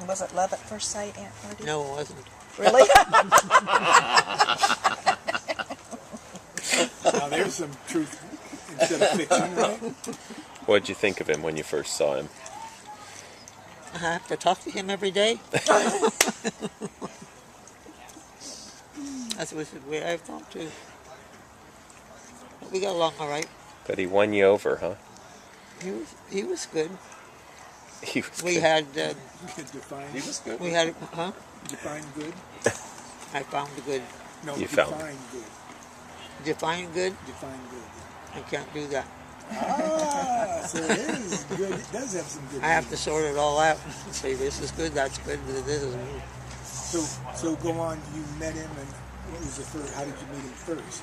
Was it love at first sight, Aunt Merdie? No, it wasn't. Really? Now there's some truth instead of fiction, right? What did you think of him when you first saw him? I have to talk to him every day. That was the way I thought too. But we got along all right. But he won you over, huh? He was good. He was We good. had You could define. He was good. we had Define good. I found the good. No, You define found. good. Define good. Define good. I can't do that. Ah, so it is good. It does have some good. I have to sort it all out and say this is good, that's good, this is. So go on. You met him, and what was the first? How did you meet him first?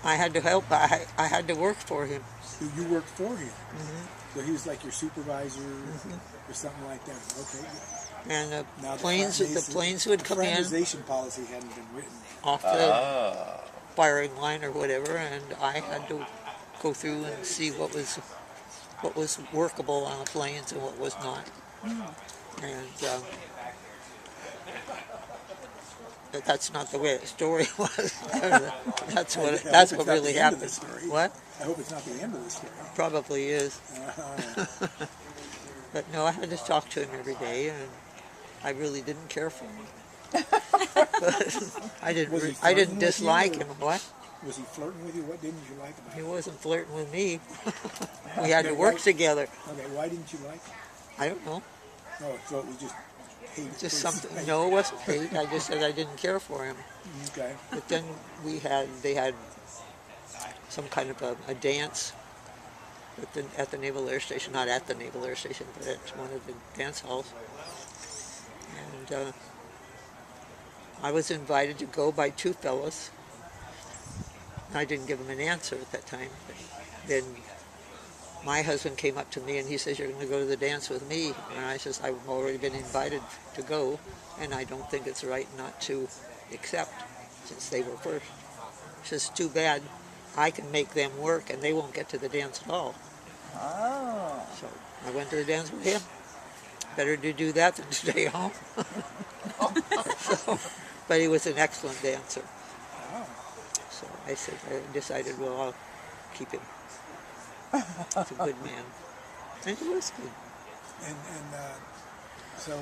I had to help. I had to work for him. So you worked for him. So he was like your supervisor or something like that. Okay. And Now the planes would come in fraternization policy hadn't been written. off the firing line or whatever, and I had to go through and see what was workable on the planes and what was not. And that's not the way the story was. that's what really happened. What? I hope it's not the end of the story. Probably is. But no, I had to talk to him every day, and I really didn't care for him. I didn't dislike him. What? Was he flirting with you? What didn't you like about He him? wasn't flirting with me. We had to work together. Okay, why didn't you like him? I don't know. Oh, so it was just hate. at Just first something. sight. No, it wasn't hate. I just said I didn't care for him. Okay. But then they had some kind of a dance at the Naval Air Station, not at the Naval Air Station, but at one of the dance halls. And I was invited to go by two fellows. I didn't give him an answer at that time. But then my husband came up to me and he says, "You're going to go to the dance with me." And I says, "I've already been invited to go, and I don't think it's right not to accept, since they were first." He says, "Too bad. I can make them work, and they won't get to the dance at all." Oh. So I went to the dance with him. Better to do that than to stay home. But he was an excellent dancer. So I decided, well, I'll keep him. He's a good man. And he was good. And so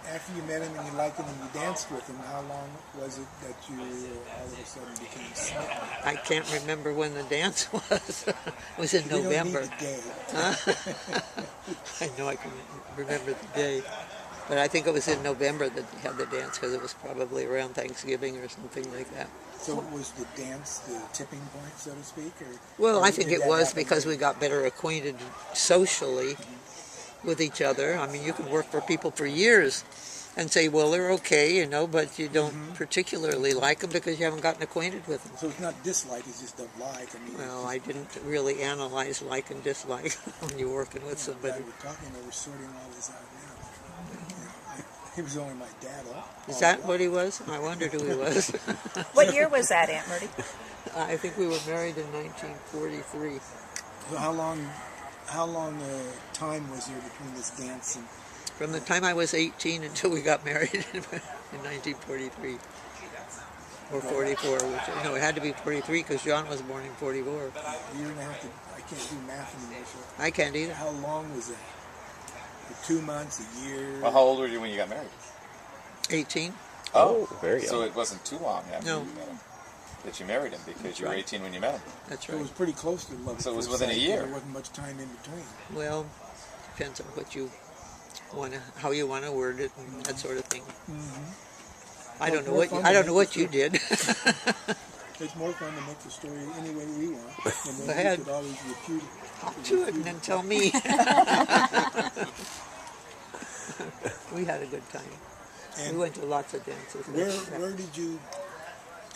after you met him and you liked him and you danced with him, how long was it that you all of a sudden became smitten? I can't remember when the dance was. It was in November. We don't need the day. I know I can remember the day. But I think it was in November that they had the dance, because it was probably around Thanksgiving or something like that. So was the dance the tipping point, so to speak? Well, or I think did it that was happen because we later? got better acquainted socially with each other. I mean, you can work for people for years and say, well, they're okay, but you don't particularly like them because you haven't gotten acquainted with them. So it's not dislike, it's just don't like. I mean, Well, I didn't really analyze like and dislike when you're working with somebody. We're talking, we're sorting all this out now. He was only my dad. Is that what he was? I wondered who he was. What year was that, Aunt Merdie? I think we were married in 1943. So how long time was there between this dance and? From the time I was 18 until we got married in 1943. Or 44, it had to be 43 because John was born in 44. A year and a half. I can't do math anymore. So I can't either. how long was that? 2 months, a year? Well, how old were you when you got married? 18. Oh, very young. So it wasn't too long after No. you met him that you married him, because That's you were right. 18 when you met him. That's So it right. was pretty close to love. at So it was first within a sight, year. There wasn't much time in between. Well, depends on what you how you want to word it and that sort of thing. I don't know more what fun I to don't know make what the you did. It's more fun to make the story any way we want, and Go then ahead. we could always refute it. Talk to it and then tell me. We had a good time. And We went to lots of dances. where did you,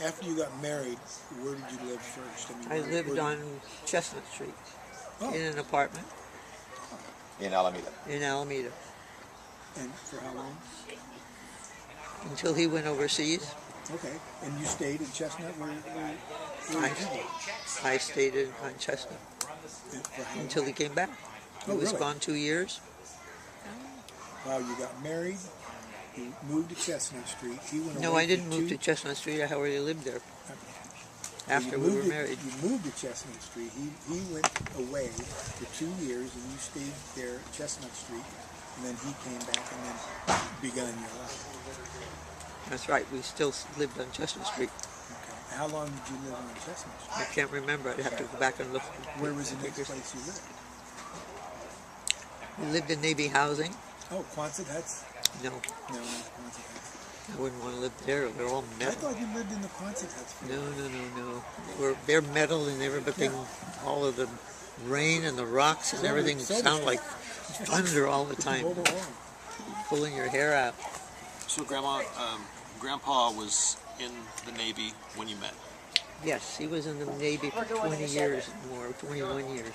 after you got married, where did you live first? I lived on Chestnut Street Oh, in an apartment In Alameda. in Alameda and for how long? until he went overseas. Okay, and you stayed in Chestnut? Where I, did you go? I stayed on Chestnut And for how long? until he came back. He Oh, was really? gone 2 years. While you got married, you moved to Chestnut Street. He went No, away I didn't for move two- to Chestnut Street. I already lived there after you we were moved to- married. You moved to Chestnut Street. He went away for 2 years, and you stayed there at Chestnut Street. And then he came back and then begun your life. That's right. We still lived on Chestnut Street. Okay. How long did you live on Chestnut I Street? can't remember. I'd have to go back and look. Where was the next place you lived? We lived in Navy housing. Oh, Quonset Huts? No, No, not Quonset Huts. I wouldn't want to live there. They're all I metal. thought you lived in the Quonset Huts. For No. They're metal and everything. All of the rain and the rocks and everything sound like thunder all the time, Mobile home. pulling your hair out. So, Grandma, Grandpa was in the Navy when you met. Yes, he was in the Navy for 20 years more, 21 years.